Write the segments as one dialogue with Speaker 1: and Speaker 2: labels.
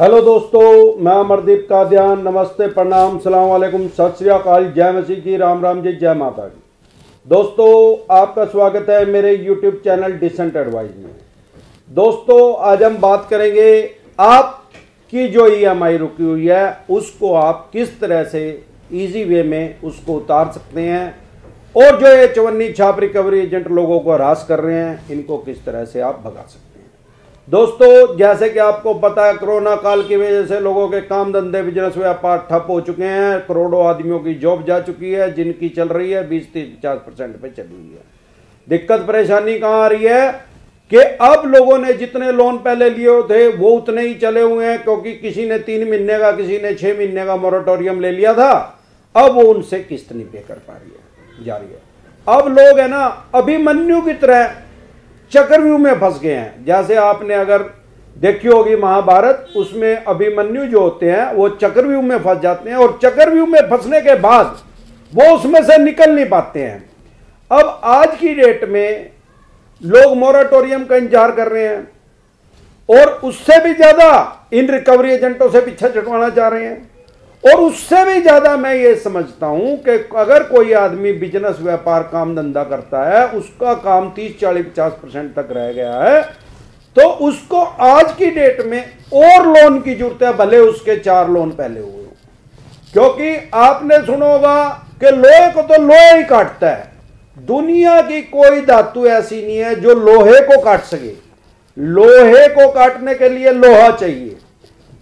Speaker 1: Hello दोस्तों, मैं अमरदीप कादियान। नमस्ते, प्रणाम, सलाम वालेकुम, सत श्री अकाल, जय मसीह की, राम राम जी, जय माता की। दोस्तों, आपका स्वागत है मेरे यूट्यूब चैनल डिसेंट एडवाइस में। दोस्तों, आज हम बात करेंगे आपकी जो ईएमआई रुकी हुई है उसको आप किस तरह से इजी वे में उसको उतार सकते हैं, और जो ये चवन्नी छाप रिकवरी एजेंट लोगों को हरास कर रहे हैं इनको किस तरह से आप भगा सकते हैं। दोस्तों, जैसे कि आपको पता है, कोरोना काल की वजह से लोगों के काम धंधे, बिजनेस, व्यापार ठप हो चुके हैं। करोड़ों आदमियों की जॉब जा चुकी है, जिनकी चल रही है 20-30-50% पे चली हुई है। दिक्कत परेशानी कहाँ आ रही है कि अब लोगों ने जितने लोन पहले लिए थे वो उतने ही चले हुए हैं, क्योंकि किसी ने 3 महीने का, किसी ने 6 महीने का मोरेटोरियम ले लिया था। अब वो उनसे किस्त नहीं पे कर पा रही है, जा रही है। अब लोग है ना अभिमन्यु की तरह चक्रव्यूह में फंस गए हैं। जैसे आपने अगर देखी होगी महाभारत, उसमें अभिमन्यु जो होते हैं वो चक्रव्यूह में फंस जाते हैं, और चक्रव्यूह में फंसने के बाद वो उसमें से निकल नहीं पाते हैं। अब आज की डेट में लोग मोरेटोरियम का इंतजार कर रहे हैं, और उससे भी ज्यादा इन रिकवरी एजेंटों से पीछा छुड़वाना चाह रहे हैं। और उससे भी ज्यादा मैं ये समझता हूं कि अगर कोई आदमी बिजनेस, व्यापार, काम धंधा करता है, उसका काम 30-40-50% तक रह गया है, तो उसको आज की डेट में और लोन की जरूरत है, भले उसके 4 लोन पहले हुए। क्योंकि आपने सुना होगा कि लोहे को तो लोहे ही काटता है। दुनिया की कोई धातु ऐसी नहीं है जो लोहे को काट सके। लोहे को काटने के लिए लोहा चाहिए,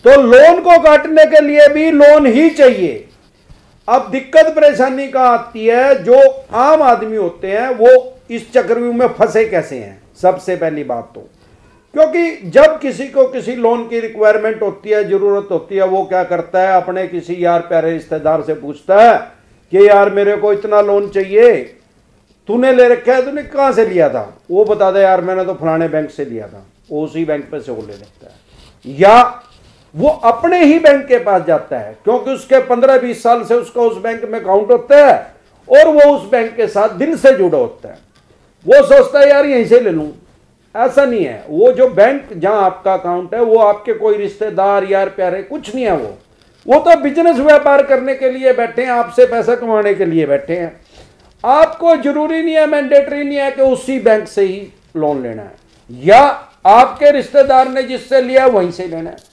Speaker 1: तो लोन को काटने के लिए भी लोन ही चाहिए। अब दिक्कत परेशानी का आती है, जो आम आदमी होते हैं वो इस चक्रव्यूह में फंसे कैसे हैं। सबसे पहली बात तो क्योंकि जब किसी को किसी लोन की रिक्वायरमेंट होती है, जरूरत होती है, वो क्या करता है, अपने किसी यार प्यारे रिश्तेदार से पूछता है कि यार मेरे को इतना लोन चाहिए, तूने ले रखा है, तूने कहां से लिया था। वो बता दे यार मैंने तो फलाने बैंक से लिया था। वो उसी बैंक पे से वो ले लेता है, या वो अपने ही बैंक के पास जाता है, क्योंकि उसके 15-20 साल से उसका उस बैंक में अकाउंट होता है, और वो उस बैंक के साथ दिल से जुड़ा होता है। वो सोचता है यार यहीं से ले लूं। ऐसा नहीं है। वो जो बैंक जहां आपका अकाउंट है वो आपके कोई रिश्तेदार, यार प्यारे कुछ नहीं है। वो तो बिजनेस, व्यापार करने के लिए बैठे हैं, आपसे पैसा कमाने के लिए बैठे हैं। आपको जरूरी नहीं है, मैंडेटरी नहीं है कि उसी बैंक से ही लोन लेना है, या आपके रिश्तेदार ने जिससे लिया वहीं से लेना है।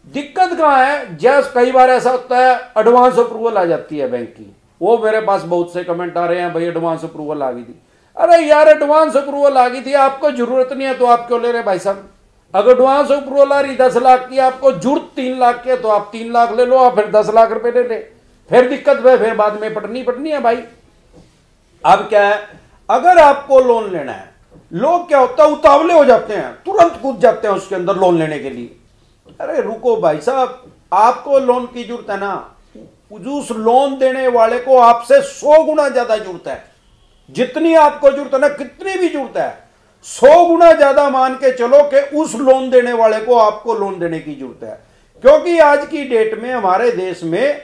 Speaker 1: दिक्कत कहां है, जैसे कई बार ऐसा होता है एडवांस अप्रूवल आ जाती है बैंक की। वो मेरे पास बहुत से कमेंट आ रहे हैं, भाई एडवांस अप्रूवल आ गई थी। अरे यार, एडवांस अप्रूवल आ गई थी, आपको जरूरत नहीं है तो आप क्यों ले रहे भाई साहब। अगर एडवांस अप्रूवल आ रही 10 लाख की, आपको जरूरत 3 लाख की है, तो आप 3 लाख ले लो, आप फिर 10 लाख रुपए ले ले। फिर दिक्कत फिर बाद में पटनी है भाई। अब क्या है, अगर आपको लोन लेना है, लोग क्या होता है उतावले हो जाते हैं, तुरंत कूद जाते हैं उसके अंदर लोन लेने के लिए। अरे रुको भाई साहब, आपको लोन की जरूरत है ना, उस लोन देने वाले को आपसे 100 गुना ज्यादा जरूरत है। जितनी आपको जरूरत है ना, कितनी भी जरूरत है, 100 गुना ज्यादा मान के चलो कि उस लोन देने वाले को आपको लोन देने की जरूरत है। क्योंकि आज की डेट में हमारे देश में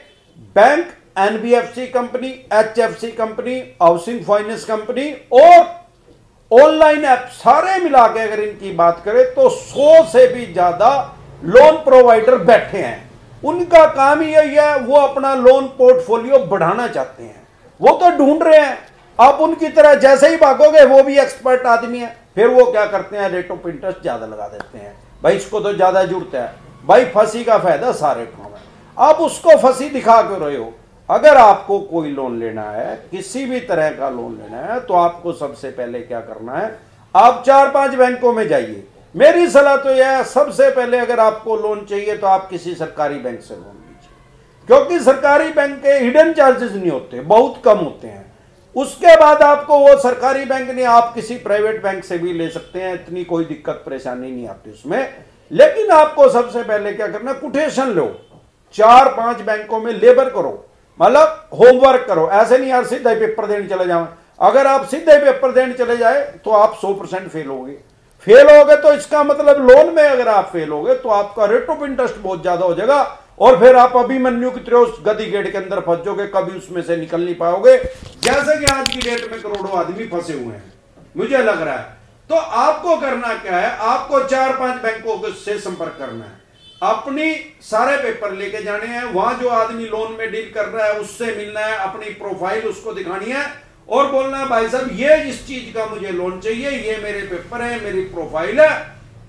Speaker 1: bank, NBFC company, HFC company, housing finance company और ऑनलाइन ऐप सारे मिला के अगर इनकी बात करें तो 100 से भी ज्यादा लोन प्रोवाइडर बैठे हैं। उनका काम ही यही है, वो अपना लोन पोर्टफोलियो बढ़ाना चाहते हैं। वो तो ढूंढ रहे हैं, आप उनकी तरह जैसे ही भागोगे, वो भी एक्सपर्ट आदमी है, फिर वो क्या करते हैं, रेट ऑफ इंटरेस्ट ज्यादा लगा देते हैं। भाई इसको तो ज्यादा जरूरत है, भाई फंसी का फायदा सारे को है। आप उसको फंसी दिखा क्यों रहे हो। अगर आपको कोई लोन लेना है, किसी भी तरह का लोन लेना है, तो आपको सबसे पहले क्या करना है, आप 4-5 बैंकों में जाइए। मेरी सलाह तो यह है, सबसे पहले अगर आपको लोन चाहिए तो आप किसी सरकारी बैंक से लोन लीजिए, क्योंकि सरकारी बैंक के हिडन चार्जेस नहीं होते, बहुत कम होते हैं। उसके बाद आपको वो सरकारी बैंक नहीं, आप किसी प्राइवेट बैंक से भी ले सकते हैं, इतनी कोई दिक्कत परेशानी नहीं आती उसमें। लेकिन आपको सबसे पहले क्या करना, कोटेशन लो, 4-5 बैंकों में लेबर करो, मतलब होमवर्क करो। ऐसे नहीं यार सीधा ही पेपर देने चले जाओ। अगर आप सीधे पेपर देने चले जाए तो आप 100% फेल होगे तो इसका मतलब लोन में अगर आप फेल होगे तो आपका रेट ऑफ इंटरेस्ट बहुत ज्यादा हो जाएगा, और फिर आप अभिमन्यु की तरह उस गदी गेट के अंदर फंस जाओगे, कभी उसमें से निकल नहीं पाओगे, जैसे कि आज की डेट में करोड़ों आदमी फंसे हुए हैं, मुझे लग रहा है। तो आपको करना क्या है, आपको 4-5 बैंकों से संपर्क करना है। अपनी सारे पेपर लेके जाने हैं, वहां जो आदमी लोन में डील कर रहा है उससे मिलना है, अपनी प्रोफाइल उसको दिखानी है और बोलना है भाई साहब ये इस चीज का मुझे लोन चाहिए, ये मेरे पेपर है, मेरी प्रोफाइल है,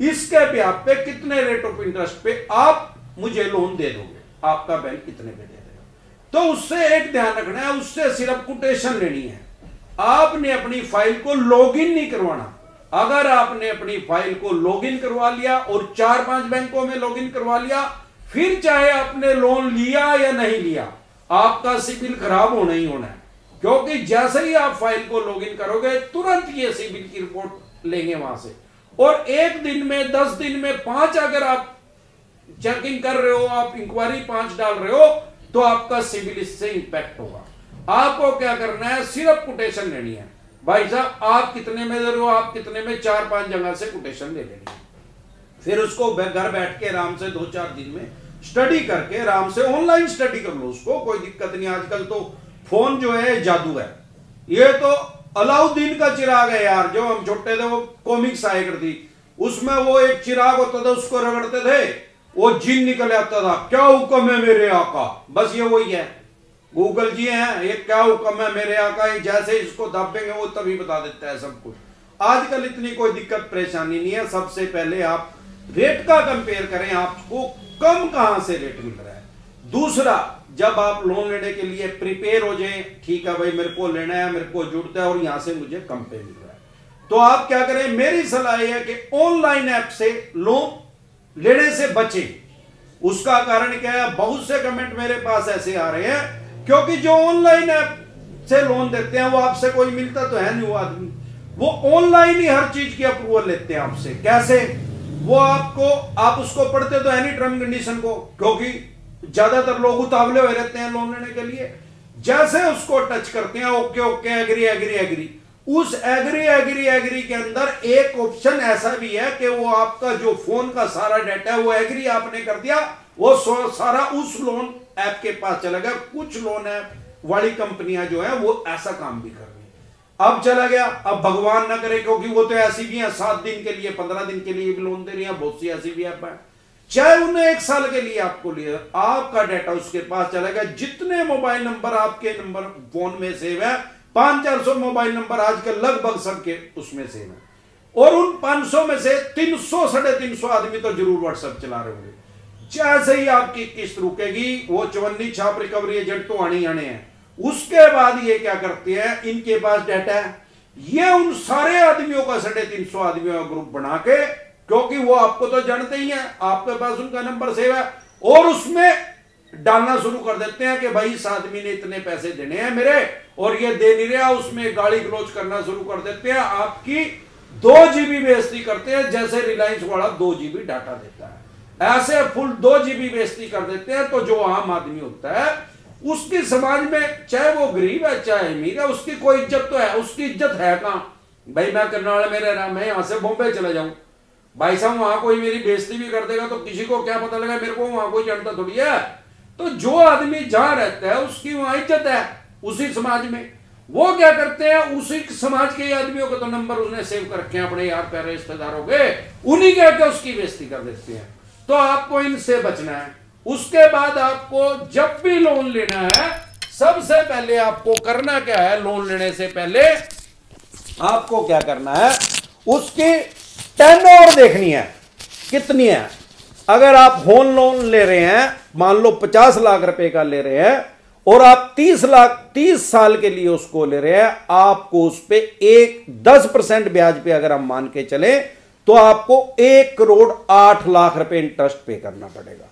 Speaker 1: इसके ब्याज पे कितने रेट ऑफ इंटरेस्ट पे आप मुझे लोन दे दोगे, आपका बैंक कितने पे दे देगा। तो उससे एक ध्यान रखना है, उससे सिर्फ कोटेशन लेनी है, आपने अपनी फाइल को लॉगिन नहीं करवाना। अगर आपने अपनी फाइल को लॉगिन करवा लिया और 4-5 बैंकों में लॉगिन करवा लिया, फिर चाहे आपने लोन लिया या नहीं लिया, आपका सिबिल खराब होना ही होना है। क्योंकि जैसे ही आप फाइल को लॉगिन करोगे तुरंत ये सिबिल की रिपोर्ट लेंगे वहां से, और एक दिन में 10 दिन में 5 अगर आप चेकिंग कर रहे हो, आप इंक्वायरी 5 डाल रहे हो, तो आपका सिबिल इससे इंपैक्ट होगा। आपको क्या करना है, सिर्फ कोटेशन लेनी है। भाई साहब आप कितने में दे रहे हो, आप कितने में, 4-5 जगह से कोटेशन ले लेनी है। फिर उसको घर बैठ के आराम से 2-4 दिन में स्टडी करके आराम से ऑनलाइन स्टडी कर लो, उसको कोई दिक्कत नहीं। आजकल तो फोन जो है जादू है, ये तो अलाउद्दीन का चिराग है यार। जो हम छोटे थे वो कॉमिक्स आया करती, उसमें वो एक चिराग होता था, उसको रगड़ते थे वो जिन निकल आता था, क्या हुक्म है मेरे आका। बस ये वही है, गूगल जी हैं, ये क्या हुक्म है मेरे आका, जैसे इसको दबेंगे वो तभी बता देता है सब कुछ। आजकल इतनी कोई दिक्कत परेशानी नहीं है। सबसे पहले आप रेट का कंपेयर करें, आपको कम कहां से रेट मिल रहा है। दूसरा, जब आप लोन लेने के लिए प्रिपेयर हो जाएं, ठीक है भाई मेरे को लेना है, मेरे को जुड़ता है और यहां से मुझे कम पे मिल रहा है, तो आप क्या करें, मेरी सलाह यह है कि ऑनलाइन ऐप से लोन लेने से बचें। उसका कारण क्या है, बहुत से कमेंट मेरे पास ऐसे आ रहे हैं, क्योंकि जो ऑनलाइन ऐप से लोन देते हैं वो आपसे कोई मिलता तो है नहीं, वो आदमी वो ऑनलाइन ही हर चीज की अप्रूवल लेते हैं आपसे। कैसे, वो आप उसको पढ़ते तो है नहीं टर्म कंडीशन को, क्योंकि ज्यादातर लोग उतावले हुए रहते हैं लोन लेने के लिए। जैसे उसको टच करते हैं, okay okay agree agree agree, उस एग्री एग्री एग्री के अंदर एक ऑप्शन ऐसा भी है कि वो आपका जो फोन का सारा डाटा है वो एग्री आपने कर दिया, वो सारा उस लोन ऐप के पास चला गया। कुछ लोन ऐप वाली कंपनियां जो है वो ऐसा काम भी कर रही है। अब चला गया, अब भगवान ना करे, क्योंकि वो तो ऐसी भी है 7 दिन के लिए 15 दिन के लिए भी लोन दे रही है, बहुत सी ऐसी भी ऐप है, चाहे उन्हें 1 साल के लिए आपको लिया, आपका डाटा उसके पास चला गया। जितने मोबाइल नंबर आपके नंबर फोन में सेव है, 500-400 मोबाइल नंबर आजकल लगभग सबके उसमें सेव है, और उन 500 में से 300-350 आदमी तो जरूर व्हाट्सएप चला रहे होंगे। जैसे ही आपकी किस्त रुकेगी, वो चवन्नी छाप रिकवरी एजेंट तो आने हैं। उसके बाद ये क्या करते हैं, इनके पास डाटा है, ये उन सारे आदमियों का 350 आदमियों का ग्रुप बना के, क्योंकि वो आपको तो जानते ही हैं, आपके पास उनका नंबर सेव है, और उसमें डालना शुरू कर देते हैं कि भाई इस आदमी ने इतने पैसे देने हैं मेरे और ये दे नहीं रहा। उसमें गाली गलौज करना शुरू कर देते हैं, आपकी 2 GB बेइज्जती करते हैं, जैसे रिलायंस वाला 2 GB डाटा देता है, ऐसे फुल 2 GB बेइज्जती कर देते हैं। तो जो आम आदमी होता है उसकी समाज में, चाहे वो गरीब है चाहे अमीर है, उसकी कोई इज्जत तो है। उसकी इज्जत है कहां भाई, मैं करनाल में रह रहा, मैं यहां से बॉम्बे चला जाऊं, भाई साहब वहां कोई मेरी बेइज्जती भी कर देगा तो किसी को क्या पता लगा, मेरे को वहां कोई जानता थोड़ी है। तो जो आदमी जहां रहता है उसकी वहां इज्जत है उसी समाज में। वो क्या करते हैं, उसी समाज के आदमियों के तो नंबर उसने सेव कर रखे हैं, अपने यार प्यारे रिश्तेदारों के, उन्हीं के उसकी बेइज्जती कर देते हैं। तो आपको इनसे बचना है। उसके बाद आपको जब भी लोन लेना है, सबसे पहले आपको करना क्या है, लोन लेने से पहले आपको क्या करना है, उसकी टेन्योर देखनी है कितनी है। अगर आप होम लोन ले रहे हैं, मान लो 50 लाख रुपए का ले रहे हैं और आप 30 साल के लिए उसको ले रहे हैं, आपको उस पे 10% ब्याज पे अगर हम मान के चले तो आपको 1,08,00,000 रुपए इंटरेस्ट पे करना पड़ेगा।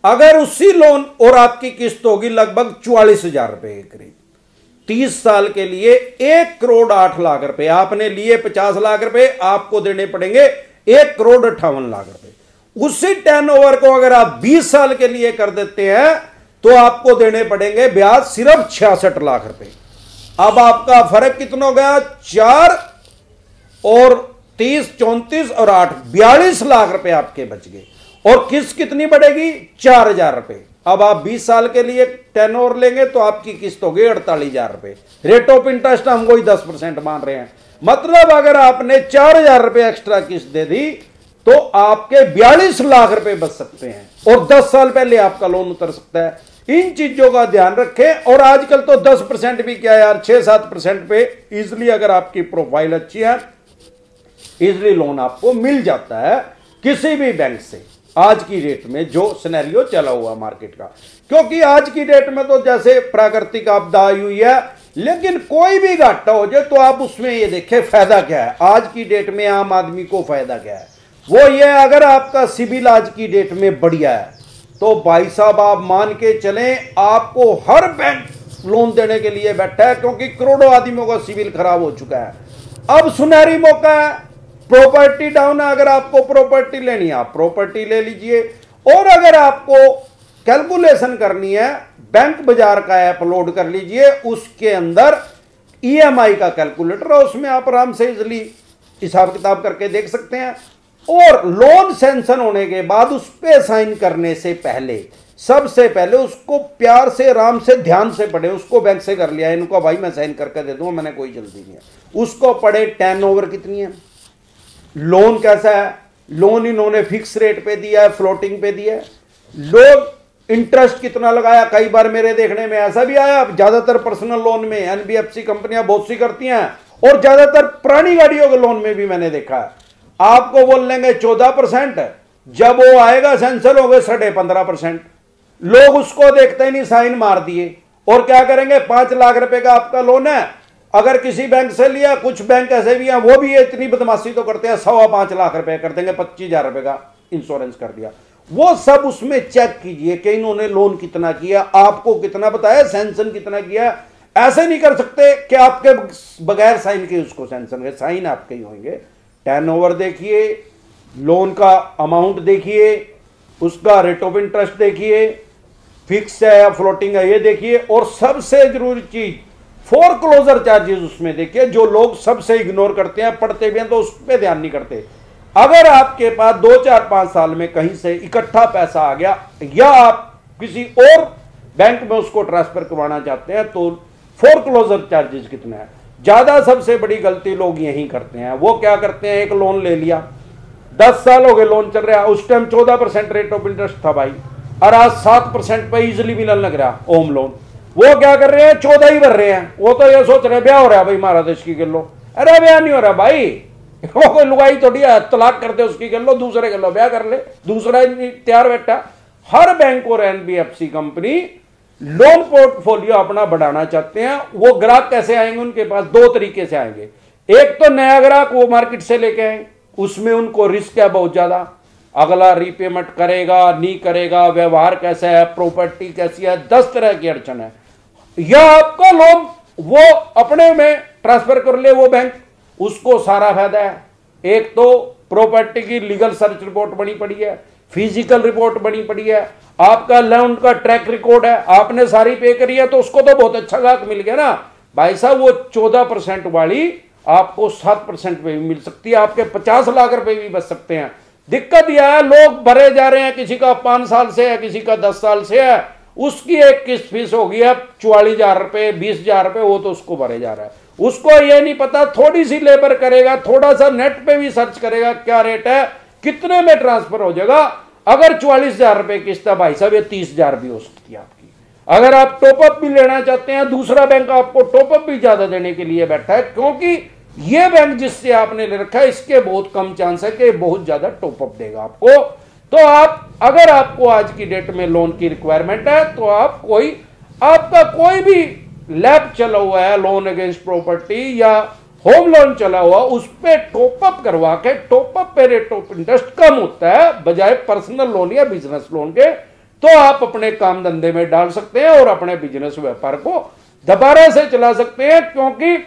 Speaker 1: अगर उसी लोन और आपकी किस्त होगी लगभग 44,000 रुपए के करीब, 30 साल के लिए 1,08,00,000 रुपए आपने लिए, 50 लाख रुपए आपको देने पड़ेंगे 1,58,00,000 रुपए। उसी टर्नओवर को अगर आप 20 साल के लिए कर देते हैं तो आपको देने पड़ेंगे ब्याज सिर्फ 66 लाख रुपए। अब आपका फर्क कितना हो गया, 4 और 30, 34 और 8, 42 लाख रुपए आपके बच गए, और किस्त कितनी बढ़ेगी, 4,000 रुपए। अब आप 20 साल के लिए टेनओवर लेंगे तो आपकी किस्त होगी 48,000 रुपए। रेट ऑफ इंटरेस्ट हम वही 10% मान रहे हैं, मतलब अगर आपने 4,000 रुपए एक्स्ट्रा किस्त दे दी तो आपके 42 लाख रुपए बच सकते हैं और 10 साल पहले आपका लोन उतर सकता है। इन चीजों का ध्यान रखें। और आजकल तो 10% भी क्या यार, 6-7% पे इजिली अगर आपकी प्रोफाइल अच्छी है, इजिली लोन आपको मिल जाता है किसी भी बैंक से, आज की डेट में जो सिनेरियो चला हुआ मार्केट का। क्योंकि आज की डेट में तो जैसे प्राकृतिक आपदा आई हुई है, लेकिन कोई भी घाटा हो जाए तो आप उसमें ये देखें फायदा क्या है। आज की डेट में आम आदमी को फायदा क्या है, वो ये अगर आपका सिबिल आज की डेट में बढ़िया है तो भाई साहब आप मान के चलें आपको हर बैंक लोन देने के लिए बैठा है, क्योंकि करोड़ों आदमियों का सिबिल खराब हो चुका है। अब सुनहरी मौका है, प्रॉपर्टी डाउन है, अगर आपको प्रॉपर्टी लेनी है आप प्रॉपर्टी ले लीजिए। और अगर आपको कैलकुलेशन करनी है, बैंक बाजार का ऐप लोड कर लीजिए, उसके अंदर ईएमआई का कैलकुलेटर है, उसमें आप आराम से इजिली हिसाब किताब करके देख सकते हैं। और लोन सैंक्शन होने के बाद उस पे साइन करने से पहले सबसे पहले उसको प्यार से आराम से ध्यान से पढ़े। उसको बैंक से कर लिया इनको, भाई मैं साइन करके दे दूंगा, मैंने कोई जल्दी नहीं है। उसको पढ़े टर्नओवर कितनी है, लोन कैसा है, लोन इन्होंने फिक्स रेट पे दिया है, फ्लोटिंग पे दिया है, लोग इंटरेस्ट कितना लगाया। कई बार मेरे देखने में ऐसा भी आया, ज्यादातर पर्सनल लोन में एनबीएफसी कंपनियां बहुत सी करती हैं, और ज्यादातर पुरानी गाड़ियों के लोन में भी मैंने देखा है, आपको बोल लेंगे 14%, जब वो आएगा सैंक्शन हो गए 15.5%। लोग उसको देखते ही नहीं, साइन मार दिए। और क्या करेंगे, 5 लाख रुपए का आपका लोन है, अगर किसी बैंक से लिया, कुछ बैंक ऐसे भी हैं वो भी इतनी बदमाशी तो करते हैं, 5.25 लाख रुपए कर देंगे, 25,000 रुपए का इंश्योरेंस कर दिया। वो सब उसमें चेक कीजिए कि इन्होंने लोन कितना किया, आपको कितना बताया, सैंक्शन कितना किया। ऐसे नहीं कर सकते कि आपके बगैर साइन के उसको सैंक्शन के, साइन आपके ही होंगे। टर्नओवर देखिए, लोन का अमाउंट देखिए, उसका रेट ऑफ इंटरेस्ट देखिए, फिक्स है या फ्लोटिंग है ये देखिए, और सबसे जरूरी चीज फोरक्लोजर चार्जेस उसमें देखिए, जो लोग सबसे इग्नोर करते हैं, पढ़ते भी हैं तो उस पर ध्यान नहीं करते। अगर आपके पास 2, 4, 5 साल में कहीं से इकट्ठा पैसा आ गया या आप किसी और बैंक में उसको ट्रांसफर करवाना चाहते हैं तो फोरक्लोजर चार्जेस कितना है। ज्यादा सबसे बड़ी गलती लोग यही करते हैं, वो क्या करते हैं, एक लोन ले लिया, 10 साल हो गए लोन चल रहा है, उस टाइम 14% रेट ऑफ इंटरेस्ट था भाई, और आज 7% पे इजिली मिलने लग रहा होम लोन। वो क्या कर रहे हैं, 14 ही भर रहे हैं। वो तो ये सोच रहे हैं ब्याह हो रहा है भाई महाराज इसकी कर लो, अरे ब्याह नहीं हो रहा भाई, वो कोई लुगाई थोड़ी है, तलाक कर दे उसकी कर लो, दूसरे कर लो, ब्याह कर ले, दूसरा तैयार बैठा। हर बैंक और एनबीएफसी कंपनी लोन पोर्टफोलियो अपना बढ़ाना चाहते हैं। वो ग्राहक कैसे आएंगे उनके पास, 2 तरीके से आएंगे। एक तो नया ग्राहक वो मार्केट से लेके आए, उसमें उनको रिस्क है बहुत ज्यादा, अगला रीपेमेंट करेगा नहीं करेगा, व्यवहार कैसा है, प्रॉपर्टी कैसी है, 10 तरह की अड़चन है। या आपका लोन वो अपने में ट्रांसफर कर ले वो बैंक, उसको सारा फायदा है। एक तो प्रॉपर्टी की लीगल सर्च रिपोर्ट बनी पड़ी है, फिजिकल रिपोर्ट बनी पड़ी है, आपका लोन का ट्रैक रिकॉर्ड है, आपने सारी पे करी है, तो उसको तो बहुत अच्छा ग्राहक मिल गया ना भाई साहब। वो 14% वाली आपको 7% पे भी मिल सकती है, आपके 50 लाख रुपए भी बच सकते हैं। दिक्कत यह है लोग भरे जा रहे हैं, किसी का 5 साल से है, किसी का 10 साल से है, उसकी एक किस्त फीस हो गई है 44,000 रुपए, 20,000 रुपए, वो तो उसको भरे जा रहा है। उसको ये नहीं पता, थोड़ी सी लेबर करेगा, थोड़ा सा नेट पे भी सर्च करेगा क्या रेट है, कितने में ट्रांसफर हो जाएगा। अगर 44,000 रुपए किस्त है भाई साहब, ये 30,000 भी हो सकती है आपकी। अगर आप टॉपअप भी लेना चाहते हैं, दूसरा बैंक आपको टॉपअप भी ज्यादा देने के लिए बैठा है, क्योंकि ये बैंक जिससे आपने ले रखा है इसके बहुत कम चांस है कि बहुत ज्यादा टॉपअप देगा आपको। तो आप अगर आपको आज की डेट में लोन की रिक्वायरमेंट है तो आप आपका कोई भी लैब चला हुआ है, लोन अगेंस्ट प्रॉपर्टी या होम लोन चला हुआ, उस पे टॉपअप करवा के, टॉपअप पे रेट ऑफ इंटरेस्ट कम होता है बजाय पर्सनल लोन या बिजनेस लोन के, तो आप अपने काम धंधे में डाल सकते हैं और अपने बिजनेस व्यापार को दोबारा से चला सकते हैं। क्योंकि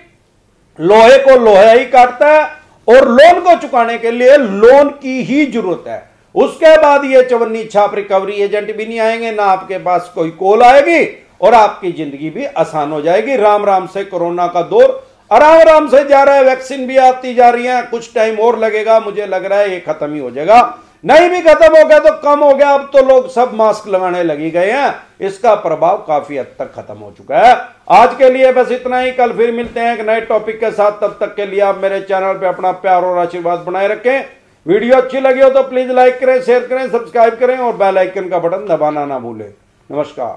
Speaker 1: लोहे को लोहा ही काटता है और लोन को चुकाने के लिए लोन की ही जरूरत है। उसके बाद ये चवन्नी छाप रिकवरी एजेंट भी नहीं आएंगे, ना आपके पास कोई कॉल आएगी, और आपकी जिंदगी भी आसान हो जाएगी। राम राम से कोरोना का दौर आराम से जा रहा है, वैक्सीन भी आती जा रही है, कुछ टाइम और लगेगा, मुझे लग रहा है ये खत्म ही हो जाएगा। नहीं भी खत्म हो गया तो कम हो गया, अब तो लोग सब मास्क लगाने लगी गए हैं, इसका प्रभाव काफी हद तक खत्म हो चुका है। आज के लिए बस इतना ही, कल फिर मिलते हैं एक नए टॉपिक के साथ। तब तक के लिए आप मेरे चैनल पे अपना प्यार और आशीर्वाद बनाए रखें। वीडियो अच्छी लगी हो तो प्लीज लाइक करें, शेयर करें, सब्सक्राइब करें और बेल आइकन का बटन दबाना ना भूलें। नमस्कार।